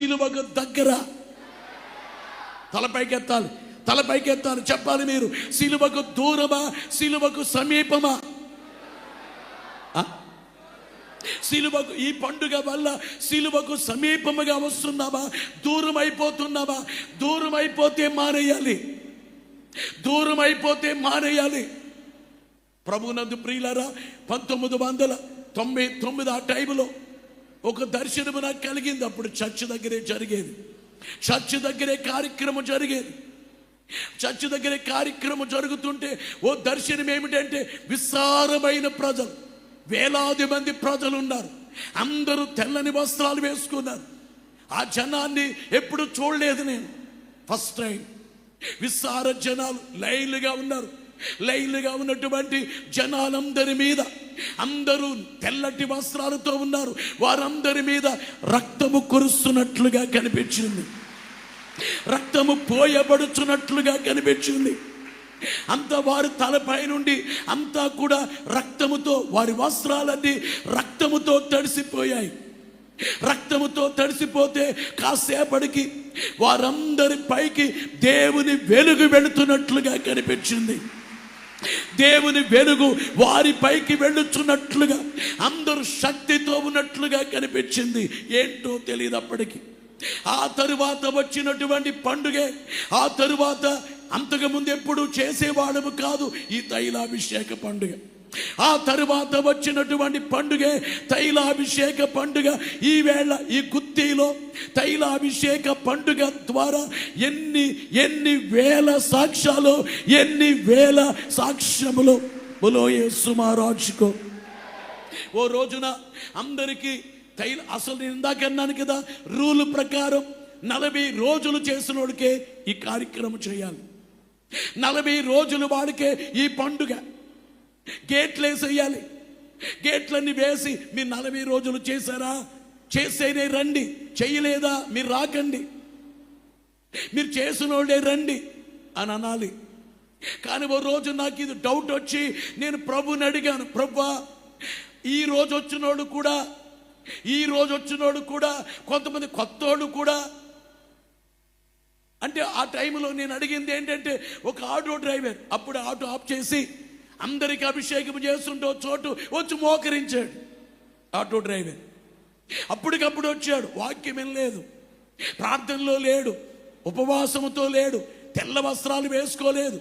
సిలువకు దగ్గర. తలపైకెత్తాలి, తలపైకెత్తాలి, చెప్పాలి మీరు. సిలువకు దూరమా, సిలువకు సమీపమా? సిలువకు ఈ పండుగ వల్ల సిలువకు సమీపముగా వస్తున్నావా, దూరం అయిపోతున్నావా? దూరం అయిపోతే మానేయాలి, దూరం అయిపోతే మానేయాలి. ప్రభునందు ప్రియులారా, 1999 ఆ టైంలో ఒక దర్శనము నాకు కలిగింది. అప్పుడు చర్చ్ దగ్గరే జరిగేది, చర్చ్ దగ్గరే కార్యక్రమం జరిగేది. చర్చ్ దగ్గరే కార్యక్రమం జరుగుతుంటే ఓ దర్శనం ఏమిటంటే, విస్తారమైన ప్రజలు, వేలాది మంది ప్రజలు ఉన్నారు. అందరూ తెల్లని వస్త్రాలు వేసుకున్నారు. ఆ జనాన్ని ఎప్పుడు చూడలేదు నేను, ఫస్ట్ టైం. విస్తార జనాలు లైన్లుగా ఉన్నారు. లైన్లుగా ఉన్నటువంటి జనాలందరి మీద, అందరూ తెల్లటి వస్త్రాలతో ఉన్నారు. వారందరి మీద రక్తము కురుస్తున్నట్లుగా కనిపించింది, రక్తము పోయబడుచున్నట్లుగా కనిపించింది. అంతా వారి తలపై నుండి అంతా కూడా రక్తముతో, వారి వస్త్రాలన్నీ రక్తముతో తడిసిపోయాయి. రక్తముతో తడిసిపోతే కాసేపటికి వారందరి పైకి దేవుని వెలుగు వెళుతున్నట్లుగా కనిపించింది. దేవుని వెలుగు వారి పైకి వెళ్ళుచున్నట్లుగా, అందరూ శక్తితో ఉన్నట్లుగా కనిపించింది. ఏంటో తెలియదు అప్పటికి. ఆ తరువాత వచ్చినటువంటి పండుగే, ఆ తరువాత అంతకుముందు ఎప్పుడు చేసేవాడము కాదు ఈ తైలాభిషేక పండుగ. ఆ తరువాత వచ్చినటువంటి పండుగే తైలాభిషేక పండుగ. ఈవేళ ఈ గుత్తిలో తైలాభిషేక పండుగ ద్వారా ఎన్ని వేల సాక్ష్యాలు, ఎన్ని వేల సాక్ష్యములు. బోలో యేసు మహారాజుకో. ఓ రోజున అందరికీ అసలు నేను ఇందాక అన్నాను కదా, రూల్ ప్రకారం 40 రోజులు చేసిన వాడికే ఈ కార్యక్రమం చేయాలి. 40 రోజులు వాడికే ఈ పండుగ. గేట్లు వేసేయాలి. గేట్లన్నీ వేసి, మీరు 40 రోజులు చేశారా, చేసేనే రండి, చేయలేదా మీరు రాకండి, మీరు చేసిన వాళ్ళే రండి అని అనాలి. కానీ ఓ రోజు నాకు ఇది డౌట్ వచ్చి నేను ప్రభుని అడిగాను, ప్రభువా ఈ రోజు వచ్చినోడు కూడా కొంతమంది కొత్తోడు కూడా అంటే, ఆ టైంలో నేను అడిగింది ఏంటంటే, ఒక ఆటో డ్రైవర్ అప్పుడు ఆటో ఆఫ్ చేసి అందరికి అభిషేకం చేస్తుంటే చోటు వచ్చి మోకరించాడు. ఆటో డ్రైవర్ అప్పటికప్పుడు వచ్చాడు. వాక్యం ఏం లేదు, ప్రార్థనలో లేడు, ఉపవాసముతో లేడు, తెల్ల వస్త్రాలు వేసుకోలేదు,